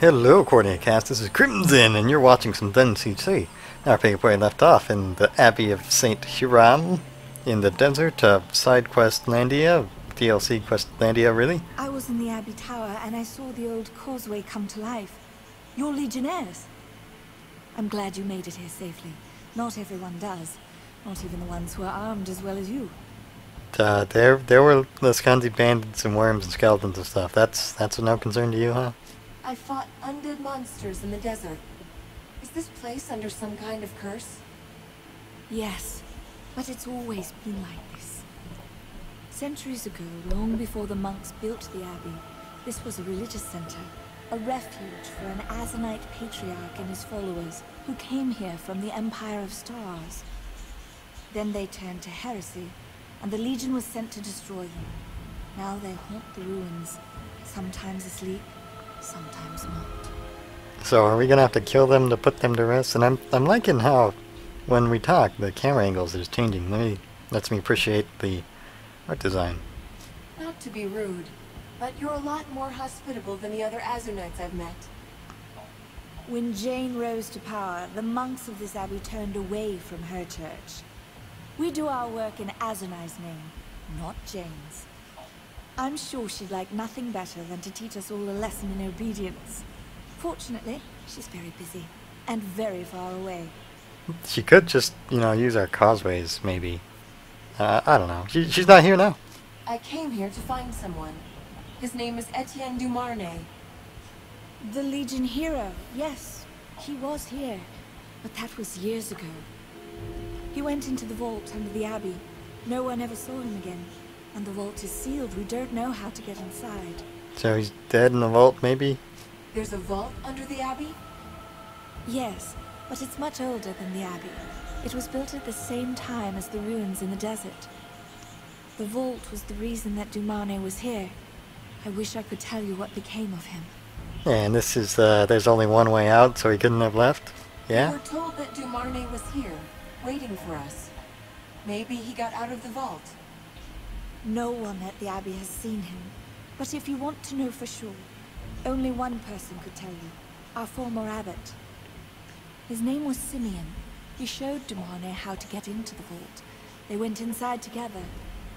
Hello, Coordinate Cast. This is Crimson, and you're watching some Dun CC. Our paper where I left off in the Abbey of Saint Hiram, in the desert of Side Quest Landia, DLC Questlandia, really. I was in the Abbey Tower and I saw the old causeway come to life. You're Legionnaires. I'm glad you made it here safely. Not everyone does. Not even the ones who are armed as well as you. There were Lascandi bandits and worms and skeletons and stuff. That's of no concern to you, huh? I fought undead monsters in the desert. Is this place under some kind of curse? Yes, but it's always been like this. Centuries ago, long before the monks built the abbey, this was a religious center, a refuge for an Azanite patriarch and his followers who came here from the Empire of Stars. Then they turned to heresy, and the Legion was sent to destroy them. Now they haunt the ruins, sometimes asleep, sometimes not. So are we gonna have to kill them to put them to rest? And I'm liking how when we talk the camera angles is changing. Lets me appreciate the art design. Not to be rude, but you're a lot more hospitable than the other Azurnites I've met. When Jane rose to power, the monks of this abbey turned away from her church. We do our work in Azunai's name, not Jane's. I'm sure she'd like nothing better than to teach us all a lesson in obedience. Fortunately, she's very busy, and very far away. She could just, use our causeways, maybe. I don't know. She's not here now. I came here to find someone. His name is Etienne Dumarnay. The Legion hero, yes. He was here, but that was years ago. He went into the vault under the abbey. No one ever saw him again. And the vault is sealed. We don't know how to get inside. So he's dead in the vault, maybe? There's a vault under the abbey? Yes, but it's much older than the abbey. It was built at the same time as the ruins in the desert. The vault was the reason that Dumarnay was here. I wish I could tell you what became of him. And this is, there's only one way out, so he couldn't have left? Yeah? We were told that Dumarnay was here, waiting for us. Maybe he got out of the vault. No one at the abbey has seen him. But if you want to know for sure, only one person could tell you. Our former abbot. His name was Simeon. He showed Dumarnay how to get into the vault. They went inside together,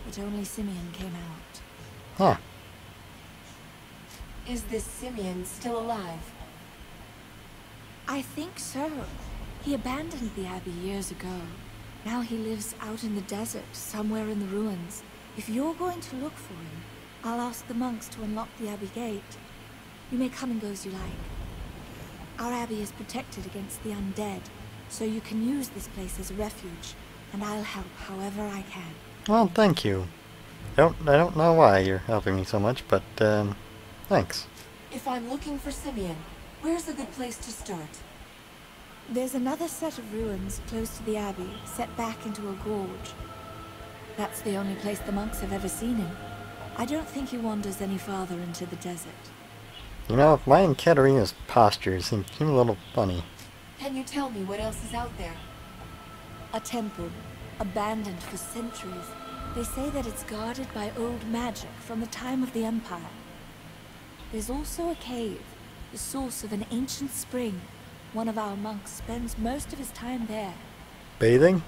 but only Simeon came out. Huh. Is this Simeon still alive? I think so. He abandoned the abbey years ago. Now he lives out in the desert, somewhere in the ruins. If you're going to look for him, I'll ask the monks to unlock the abbey gate. You may come and go as you like. Our abbey is protected against the undead, so you can use this place as a refuge, and I'll help however I can. Well, thank you. I don't know why you're helping me so much, but, thanks. If I'm looking for Simeon, where's a good place to start? There's another set of ruins close to the abbey, set back into a gorge. That's the only place the monks have ever seen him. I don't think he wanders any farther into the desert. My and Katerina's postures seem a little funny. Can you tell me what else is out there? A temple, abandoned for centuries. They say that it's guarded by old magic from the time of the Empire. There's also a cave, the source of an ancient spring. One of our monks spends most of his time there. Bathing?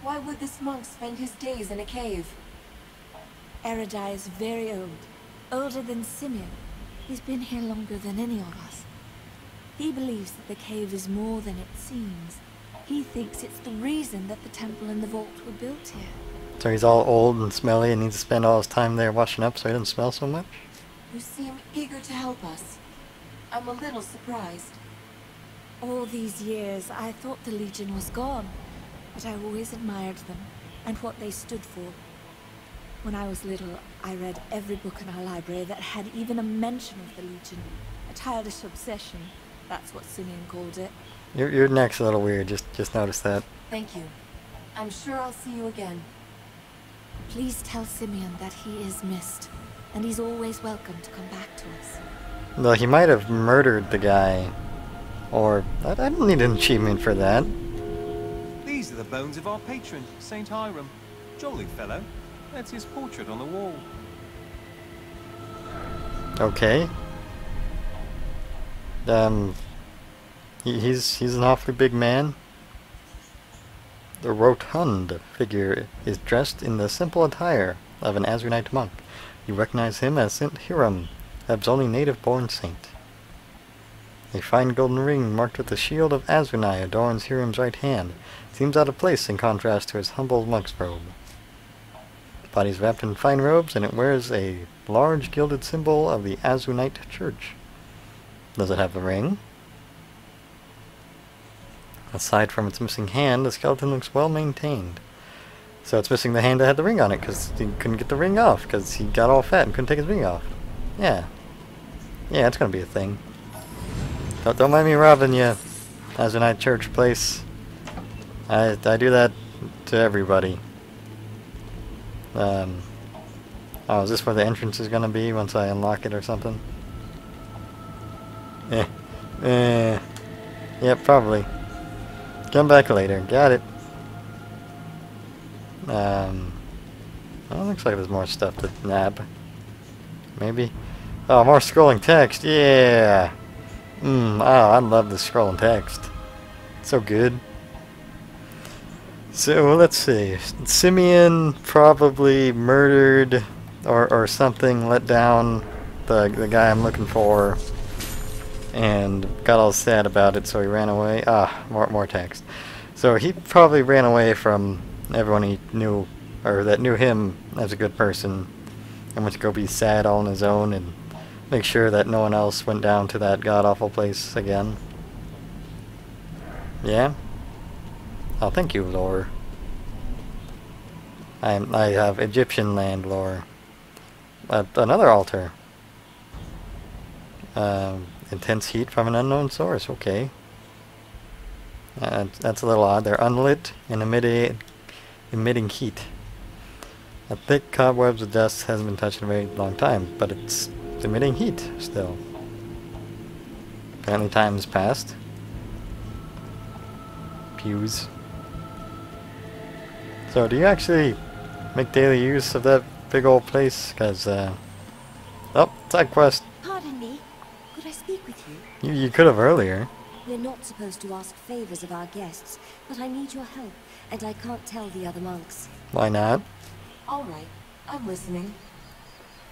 Why would this monk spend his days in a cave? Eridai is very old, older than Simeon. He's been here longer than any of us. He believes that the cave is more than it seems. He thinks it's the reason that the temple and the vault were built here. So he's all old and smelly and needs to spend all his time there washing up so he doesn't smell so much? You seem eager to help us. I'm a little surprised. All these years, I thought the Legion was gone, but I always admired them and what they stood for. When I was little, I read every book in our library that had even a mention of the Legion. A childish obsession, that's what Simeon called it. Your neck's a little weird, just noticed that. Thank you. I'm sure I'll see you again. Please tell Simeon that he is missed, and he's always welcome to come back to us. Well, he might have murdered the guy. Or, I don't need an achievement for that. These are the bones of our patron, Saint Hiram. Jolly fellow. That's his portrait on the wall. Okay. He's an awfully big man. The rotund figure is dressed in the simple attire of an Azunite monk. You recognize him as Saint Hiram, Eb's only native-born saint. A fine golden ring marked with the shield of Azunai adorns Hiram's right hand. Seems out of place in contrast to his humble monk's robe. The body is wrapped in fine robes, and it wears a large gilded symbol of the Azunite church. Does it have a ring? Aside from its missing hand, the skeleton looks well maintained. So it's missing the hand that had the ring on it, because he couldn't get the ring off, because he got all fat and couldn't take his ring off. Yeah. Yeah, it's gonna be a thing. Don't mind me robbing you, Azunite church place. I do that to everybody. Oh, is this where the entrance is gonna be once I unlock it or something? Yeah, probably. Come back later. Got it. Well, looks like there's more stuff to nab. Maybe. Oh, more scrolling text. Yeah. Oh, I love the scrolling text. So good. So, let's see. Simeon probably murdered or something, let down the guy I'm looking for, and got all sad about it, so he ran away. More text. So he probably ran away from everyone he knew, or that knew him as a good person, and went to go be sad all on his own and make sure that no one else went down to that god-awful place again. Yeah? Oh, thank you, lore. I have Egyptian land lore. Another altar. Intense heat from an unknown source. Okay. That's a little odd. They're unlit and emitting heat. A thick cobwebs of dust hasn't been touched in a very long time, but it's emitting heat still. Apparently time has passed. Pews. So do you actually make daily use of that big old place? Because, oh, side quest. Pardon me. Could I speak with you? You could have earlier. We're not supposed to ask favors of our guests, but I need your help, and I can't tell the other monks. Why not? All right, I'm listening.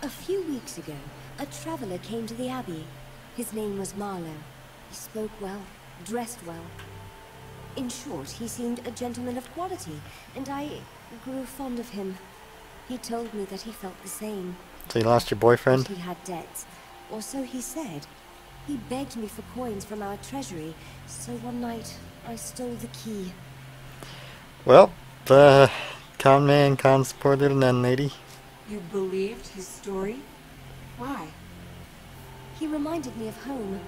A few weeks ago, a traveler came to the Abbey. His name was Marlowe. He spoke well, dressed well. In short, he seemed a gentleman of quality, and I grew fond of him. He told me that he felt the same. So you lost your boyfriend? That he had debts, or so he said. He begged me for coins from our treasury, so one night I stole the key. Well, the con man cons poor little nun lady. You believed his story? Why? He reminded me of home.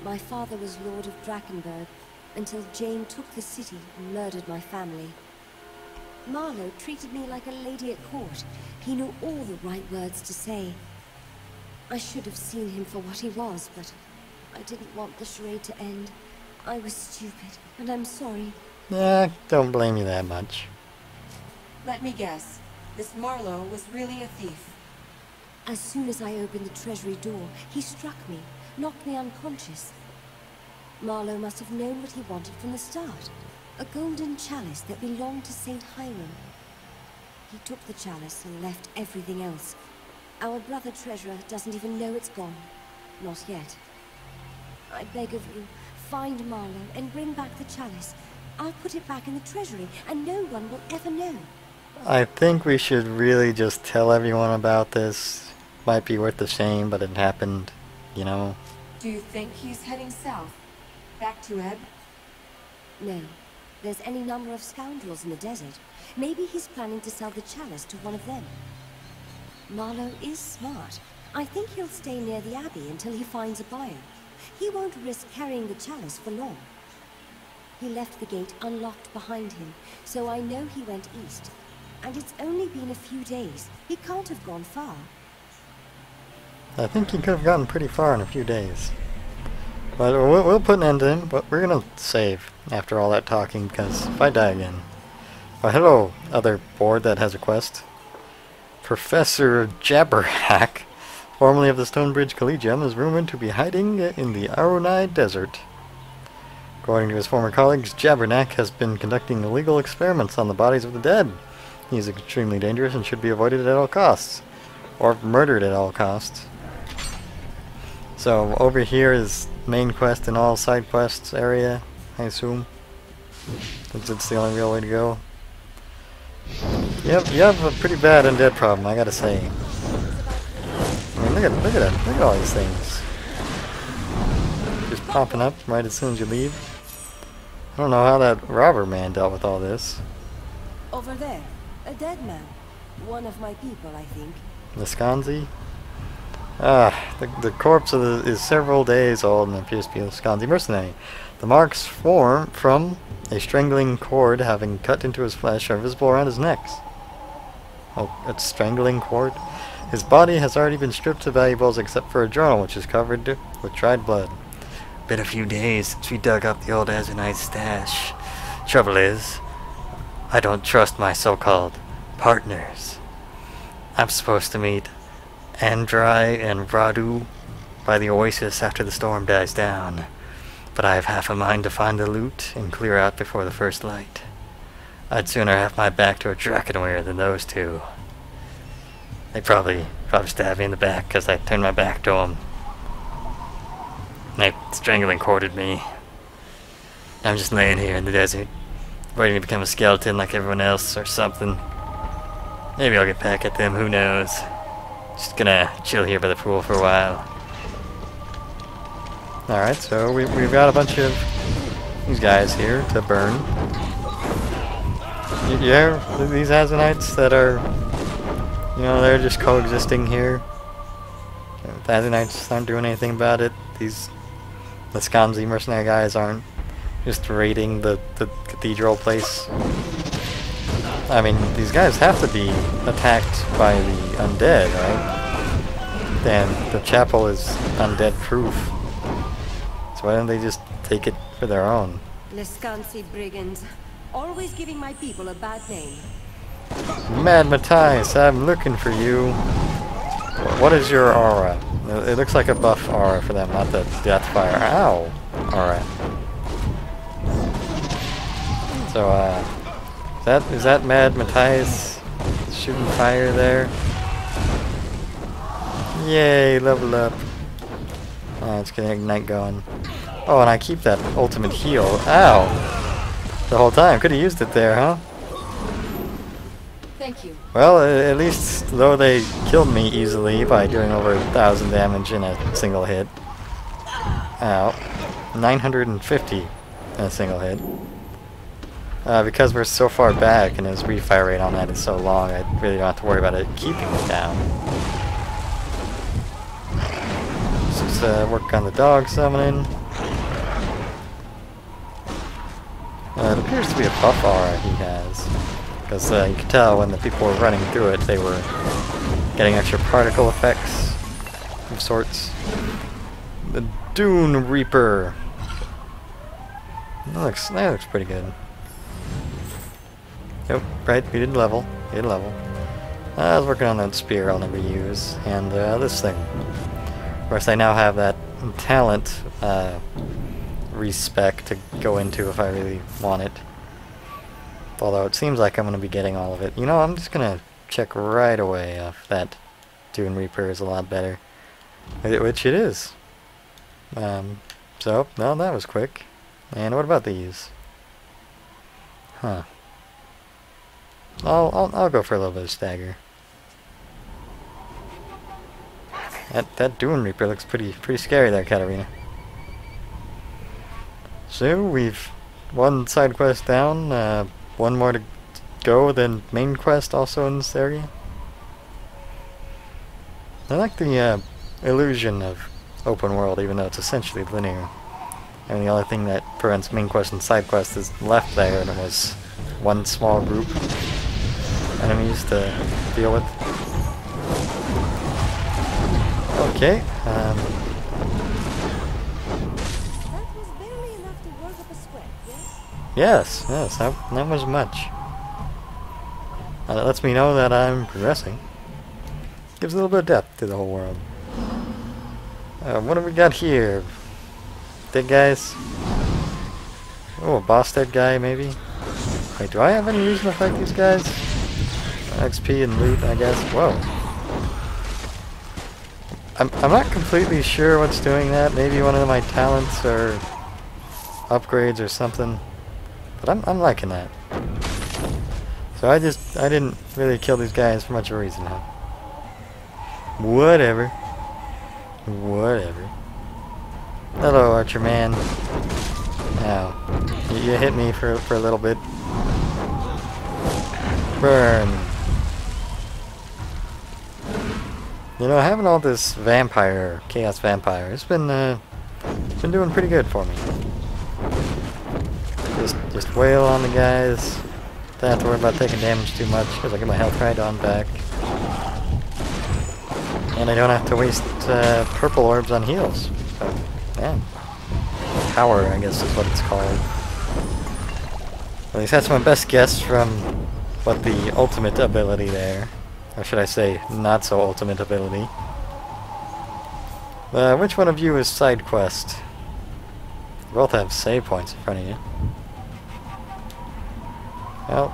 My father was Lord of Drakkenberg, until Jane took the city and murdered my family. Marlowe treated me like a lady at court. He knew all the right words to say. I should have seen him for what he was, but I didn't want the charade to end. I was stupid, and I'm sorry. Don't blame you that much. Let me guess. This Marlowe was really a thief. As soon as I opened the treasury door, he struck me, knocked me unconscious. Marlowe must have known what he wanted from the start. A golden chalice that belonged to Saint Hiram. He took the chalice and left everything else. Our brother treasurer doesn't even know it's gone. Not yet. I beg of you, find Marlowe and bring back the chalice. I'll put it back in the treasury, and no one will ever know. I think we should really just tell everyone about this. Might be worth the shame, but it happened, you know. Do you think he's heading south? Back to Ebb? No. There's any number of scoundrels in the desert. Maybe he's planning to sell the chalice to one of them. Marlowe is smart. I think he'll stay near the Abbey until he finds a buyer. He won't risk carrying the chalice for long. He left the gate unlocked behind him, so I know he went east. And it's only been a few days. He can't have gone far. I think he could have gotten pretty far in a few days. But we'll put an end to him, but we're gonna save after all that talking, because if I die again... Oh, hello, other board that has a quest. Professor Jabberhack. formerly of the Stonebridge Collegium, is rumored to be hiding in the Aronai Desert. According to his former colleagues, Jabbernack has been conducting illegal experiments on the bodies of the dead. He is extremely dangerous and should be avoided at all costs. Or murdered at all costs. So over here is main quest and all side quests area, I assume. Since it's the only real way to go. Yep, you have a pretty bad undead problem, I gotta say. I mean, look at all these things. Just popping up right as soon as you leave. I don't know how that robber man dealt with all this. Over there, a dead man. One of my people, I think. Laskanzi? The corpse is several days old and appears to be a Laskanzi mercenary. The marks form from a strangling cord having cut into his flesh are visible around his neck. Oh, a strangling cord? His body has already been stripped of valuables except for a journal which is covered with dried blood. Been a few days since we dug up the old Azunite stash. Trouble is, I don't trust my so-called partners. I'm supposed to meet Andrai and Radu by the oasis after the storm dies down, but I have half a mind to find the loot and clear out before the first light. I'd sooner have my back to a Drakenweir than those two. They probably stabbed me in the back because I turned my back to them. They strangling corded me. I'm just laying here in the desert, waiting to become a skeleton like everyone else or something. Maybe I'll get back at them, who knows. Just gonna chill here by the pool for a while. Alright, so we've got a bunch of these guys here to burn. Yeah, these Azunites that are, you know, they're just coexisting here. The Azunites aren't doing anything about it. These Laskanzi mercenary guys aren't just raiding the cathedral place. I mean, these guys have to be attacked by the undead, right? And the chapel is undead proof. So why don't they just take it for their own? Laskanzi brigands, always giving my people a bad name. Mad Matthias, I'm looking for you. What is your aura? It looks like a buff aura for them, not the Deathfire. Ow! Alright. So, is that Mad Matthias shooting fire there? Yay, level up. Oh, it's getting Ignite going. Oh, and I keep that ultimate heal. Ow! The whole time. Could have used it there, huh? Thank you. Well, at least though they killed me easily by doing over 1,000 damage in a single hit. Ow. 950 in a single hit. Because we're so far back and his refire rate on that is so long, I really don't have to worry about it keeping it down. Let's just work on the dog summoning. It appears to be a buff aura he has. Because you can tell when the people were running through it, they were getting extra particle effects of sorts. The Dune Reaper. That looks pretty good. Yep, right, we did level. I was working on that spear I'll never use, and this thing. Of course, I now have that talent respec to go into if I really want it. Although it seems like I'm going to be getting all of it. You know, I'm just going to check right away if that Dune Reaper is a lot better. Which it is. So, no, that was quick. And what about these? Huh. I'll go for a little bit of stagger. That Dune Reaper looks pretty scary there, Katarina. So we've one side quest down, one more to go, then main quest also in this area. I like the illusion of open world, even though it's essentially linear. And the only thing that prevents main quest and side quest is left there, and it was one small group enemies to deal with. Okay. That was barely enough to work up a sweat, yes? Yes, that was much. That lets me know that I'm progressing. Gives a little bit of depth to the whole world. What do we got here? Dead guys? Oh, a boss dead guy, maybe? Wait, do I have any reason to fight these guys? XP and loot, I guess. Whoa. I'm not completely sure what's doing that. Maybe one of my talents or upgrades or something. But I'm liking that. So I didn't really kill these guys for much of a reason, huh? Whatever. Whatever. Hello, Archer Man. Ow. You hit me for a little bit. Burn. You know, having all this vampire, chaos vampire, it's been doing pretty good for me. Just wail on the guys. Don't have to worry about taking damage too much because I get my health right on back. And I don't have to waste purple orbs on heals. So, yeah. Power, I guess is what it's called. At least that's my best guess from what the ultimate ability there. Or should I say, not so ultimate ability. Which one of you is side quest? You both have save points in front of you. Well,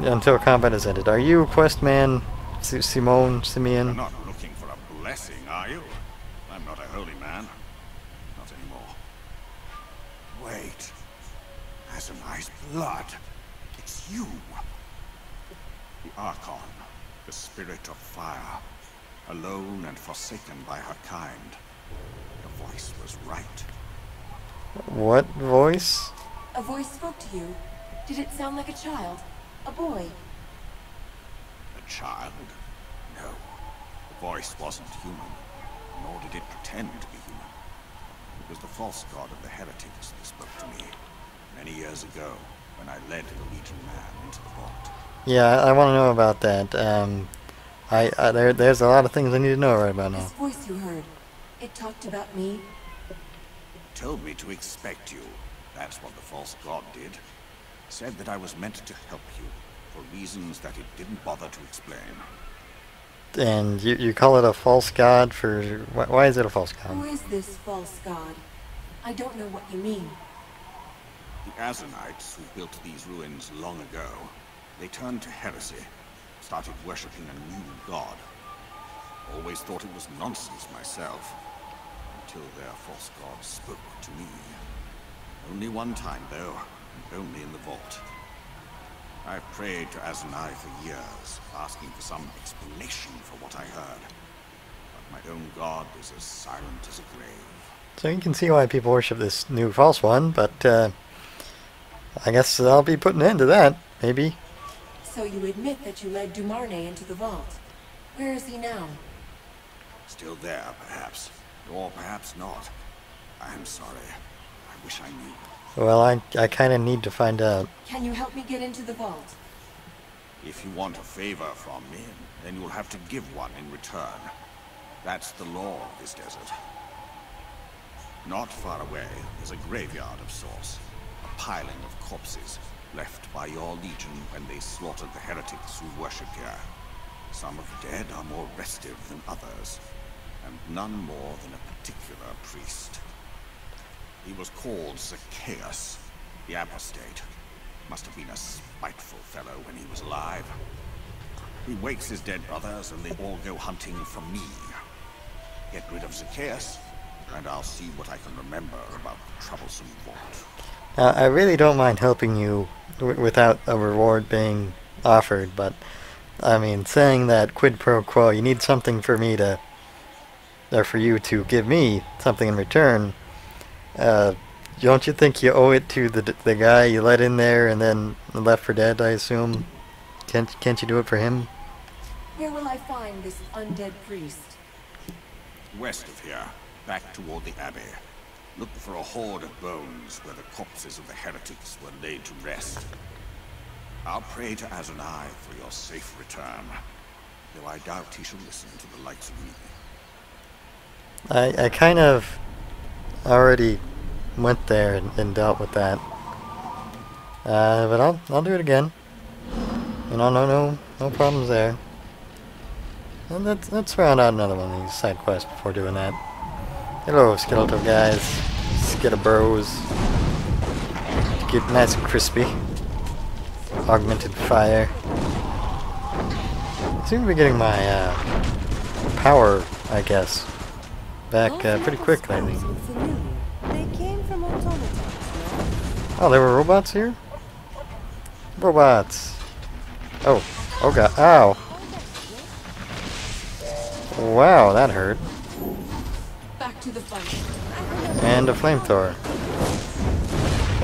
until combat is ended. Are you quest man Simeon? You're not looking for a blessing, are you? I'm not a holy man. Not anymore. Wait. Azanai's blood. It's you. The Archon. The spirit of fire, alone and forsaken by her kind. The voice was right. What voice? A voice spoke to you. Did it sound like a child? A boy? A child? No. The voice wasn't human, nor did it pretend to be human. It was the false god of the heretics that spoke to me, many years ago, when I led the Legion man into the vault. Yeah, I want to know about that. There's a lot of things I need to know right about now. This voice you heard, it talked about me? It told me to expect you. That's what the false god did. Said that I was meant to help you, for reasons that it didn't bother to explain. And you call it a false god for... Why is it a false god? Who is this false god? I don't know what you mean. The Azanites who built these ruins long ago, they turned to heresy, started worshipping a new god. Always thought it was nonsense myself, until their false god spoke to me. Only one time, though, and only in the vault. I've prayed to Azanai for years, asking for some explanation for what I heard. But my own god is as silent as a grave. So you can see why people worship this new false one, but I guess I'll be putting an end to that, maybe. So you admit that you led Dumarne into the vault. Where is he now? Still there, perhaps. Or perhaps not. I'm sorry. I wish I knew. Well, I kind of need to find out. Can you help me get into the vault? If you want a favor from me, then you'll have to give one in return. That's the law of this desert. Not far away, there's a graveyard of sorts. A piling of corpses, left by your legion when they slaughtered the heretics who worshipped here. Some of the dead are more restive than others, and none more than a particular priest. He was called Zacchaeus, the apostate. Must have been a spiteful fellow when he was alive. He wakes his dead brothers and they all go hunting for me. Get rid of Zacchaeus, and I'll see what I can remember about the troublesome vault. I really don't mind helping you without a reward being offered, but I mean, saying that quid pro quo, you need something for me to, or for you to give me something in return. Don't you think you owe it to the guy you let in there and then left for dead, I assume? Can't you do it for him? Where will I find this undead priest? West of here, back toward the Abbey. Look for a hoard of bones where the corpses of the heretics were laid to rest. I'll pray to Azanai for your safe return, though I doubt he shall listen to the likes of me. I kind of already went there and dealt with that. But I'll do it again. You know, no problems there. And let's round out another one of these side quests before doing that. Hello, skeletal guys. Skittabros. Get nice and crispy. Augmented fire. Seem to be getting my power, I guess, back pretty quick lately. They came from automatons, no? Oh, there were robots here? Robots. Oh. Oh god. Ow. Wow, that hurt. Back to the fight. And a flamethrower.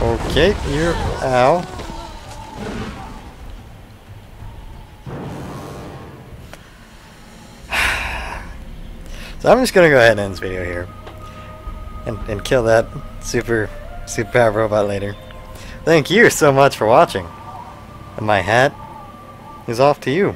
Okay, you're... Ow. So I'm just gonna go ahead and end this video here. And kill that super powered robot later. Thank you so much for watching. And my hat is off to you.